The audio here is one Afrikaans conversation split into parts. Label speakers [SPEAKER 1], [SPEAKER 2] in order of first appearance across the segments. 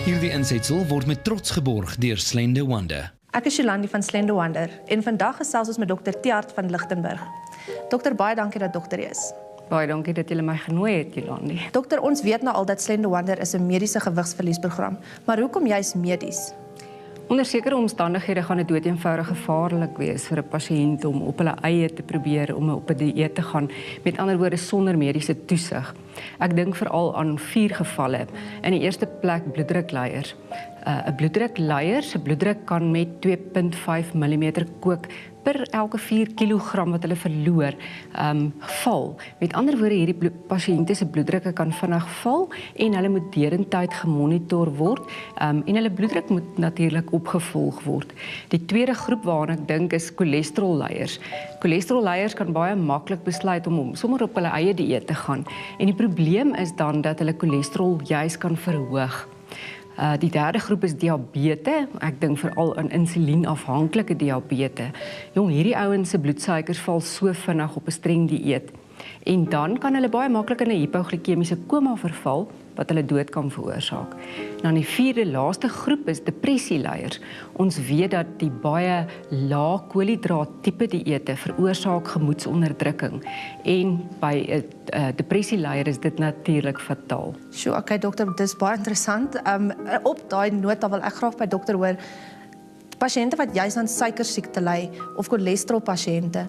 [SPEAKER 1] Hierdie insetsel word met trots geborg deur Slender Wonder.
[SPEAKER 2] Ek is Jolandi van Slender Wonder en vandag gesels ons met Dr. Tiaart van Lichtenburg. Dokter, baie dankie dat dokter is.
[SPEAKER 3] Baie dankie dat julle my genooi het, Jolandi.
[SPEAKER 2] Dokter, ons weet nou al dat Slender Wonder is 'n mediese gewigsverliesprogram, maar hoekom juist medies?
[SPEAKER 3] Onder sekere omstandighede gaan dit doeteenvoudig gevaarlik wees vir 'n pasiënt om op hulle eie te probeer om op 'n dieet te gaan, met ander woorde sonder mediese toesig. Ek dink veral aan 4 gevalle. In die eerste plek bloeddrukleiers. 'n bloeddrukleier se bloeddruk kan met 2,5 mm kook per elke 4 kg wat hulle verloor val. Met ander woorde, hierdie pasiënte se bloeddrukke kan vinnig val en hulle moet derentyd gemonitor word en hulle bloeddruk moet natuurlik opgevolg word. Die tweede groep waarna ek dink is cholesterolleiers. Cholesterolleiers kan baie maklik besluit om sommer op hulle eie dieet te gaan en die probleem is dan dat hulle cholesterol juis kan verhoog. Die derde groep is diabetes. Ek dink veral aan insulienafhanklike diabetes. Jong, hierdie ouens se bloedsuikers val so vinnig op 'n streng dieet. En dan kan hulle baie maklik in 'n hipoglikemiese koma verval wat hulle dood kan veroorsaak. Dan die vierde laaste groep is depressieleiers. Ons weet dat die baie lae koolhidraat tipe dieete veroorsaak gemoedsonderdrukking en by 'n depressieleier is dit natuurlik fataal.
[SPEAKER 2] Sjoe, okay dokter, dit is baie interessant. Op daai nota wil ek graag by dokter hoor, pasiënte wat juis aan suikersiekte ly of cholesterol pasiënte,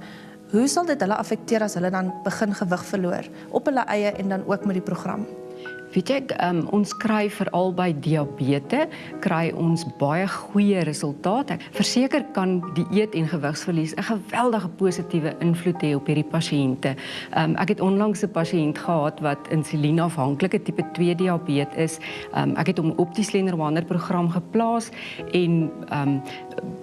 [SPEAKER 2] hoe sal dit hulle affekteer as hulle dan begin gewig verloor op hulle eie en dan ook met die program?
[SPEAKER 3] Weet jy, ons kry veral by diabetes, kry ons baie goeie resultate. Verseker kan dieet en gewigsverlies 'n geweldige positiewe invloed hê op hierdie pasiënte. Ek het onlangs 'n pasiënt gehad wat insulienafhanklike tipe 2 diabetes is. Ek het hom op die Slender Wonder program geplaas en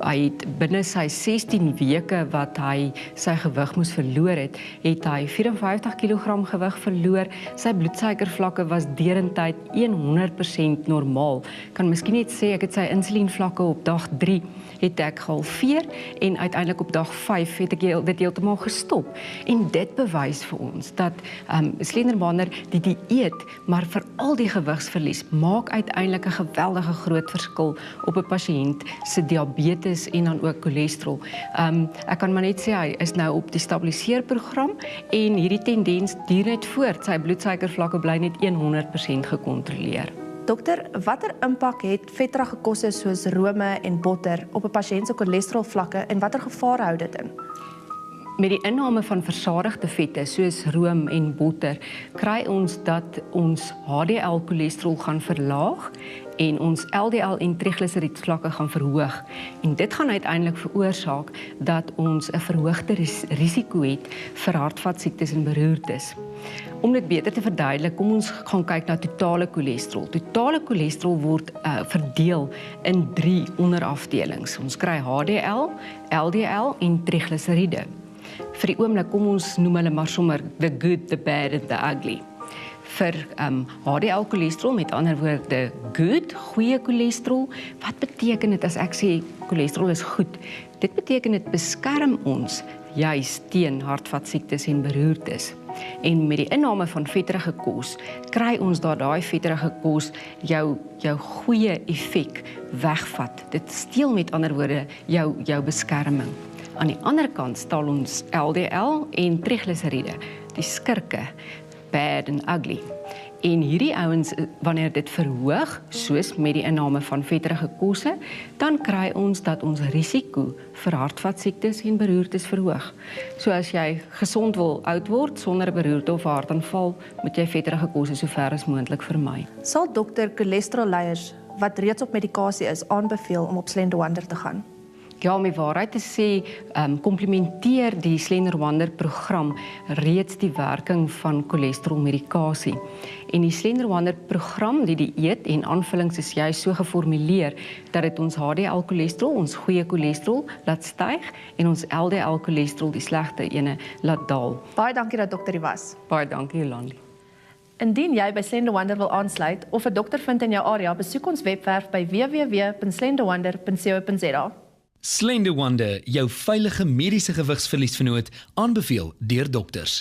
[SPEAKER 3] hy het binne sy 16 weke wat hy sy gewig moes verloor het hy 54 kg gewig verloor. Sy bloedsuikervlakke was derentyd 100% normaal. Kan miskien net sê ek het sy insulienvlakke op dag 3 het ek gehalveer en uiteindelik op dag 5 het ek dit heeltemal gestop. En dit bewys vir ons dat Slender Wonder die dieet, maar veral die gewigsverlies maak uiteindelik 'n geweldige groot verskil op 'n pasiënt se diabetes en dan ook cholesterol. Ek kan maar net sê hy is nou op die stabiliseerprogram en hierdie tendens duur net voort. Sy bloedsuikervlakke bly net 100% gekontroleer.
[SPEAKER 2] Dokter, watter impak het vetterige kosse soos rome en botter op 'n pasiënt se cholesterolvlakke en watter gevaar hou dit in?
[SPEAKER 3] Met die inname van versadigde vette soos room en botter kry ons dat ons HDL-cholesterol gaan verlaag en ons LDL en trigliseriedvlakke gaan verhoog. En dit gaan uiteindelik veroorsaak dat ons 'n verhoogde risiko het vir hartvaskiektes en beroertes. Om dit beter te verduidelik, kom ons gaan kyk na totale cholesterol. Totale cholesterol word verdeel in 3 onderafdelings. Ons kry HDL, LDL en trigliseriede. Vir die oomblik kom ons noem hulle maar sommer the good, the bad and the ugly. Vir HDL cholesterol, met ander woorde good, goeie cholesterol. Wat beteken dit as ek sê cholesterol is goed? Dit beteken dit beskerm ons juis teen hartvaskiektes en beroertes. En met die inname van vetterige kos kry ons dat daai vetterige kos jou goeie effek wegvat. Dit steel met ander woorde jou beskerming. Aan die ander kant staan ons LDL en trigliseriede, die skurke, bad and ugly. En hierdie ouens, wanneer dit verhoog, soos met die inname van vetterige kosse, dan kry ons dat ons risiko vir hartvaskiektes en beroertes verhoog. So as jy gesond wil oud word sonder 'n beroerte of hartaanval, moet jy vetterige kosse so ver as moontlik vermy.
[SPEAKER 2] Sal dokter cholesterolleiers wat reeds op medikasie is aanbeveel om op Slender Wonder te gaan?
[SPEAKER 3] Ja, om die waarheid te sê, komplementeer die Slender Wonder program reeds die werking van cholesterolmedikasie. En die Slender Wonder program, die dieet en aanvullings is juist so geformuleer dat dit ons HDL cholesterol, ons goeie cholesterol, laat styg en ons LDL cholesterol, die slegte ene, laat daal.
[SPEAKER 2] Baie dankie dat dokter hier was.
[SPEAKER 3] Baie dankie, Jolandi.
[SPEAKER 2] Indien jy by Slender Wonder wil aansluit of 'n dokter vind in jou area, besoek ons webwerf by www.slenderwonder.co.za.
[SPEAKER 1] Slender Wonder, jou veilige mediese gewigsverliesvernoot, aanbeveel deur dokters.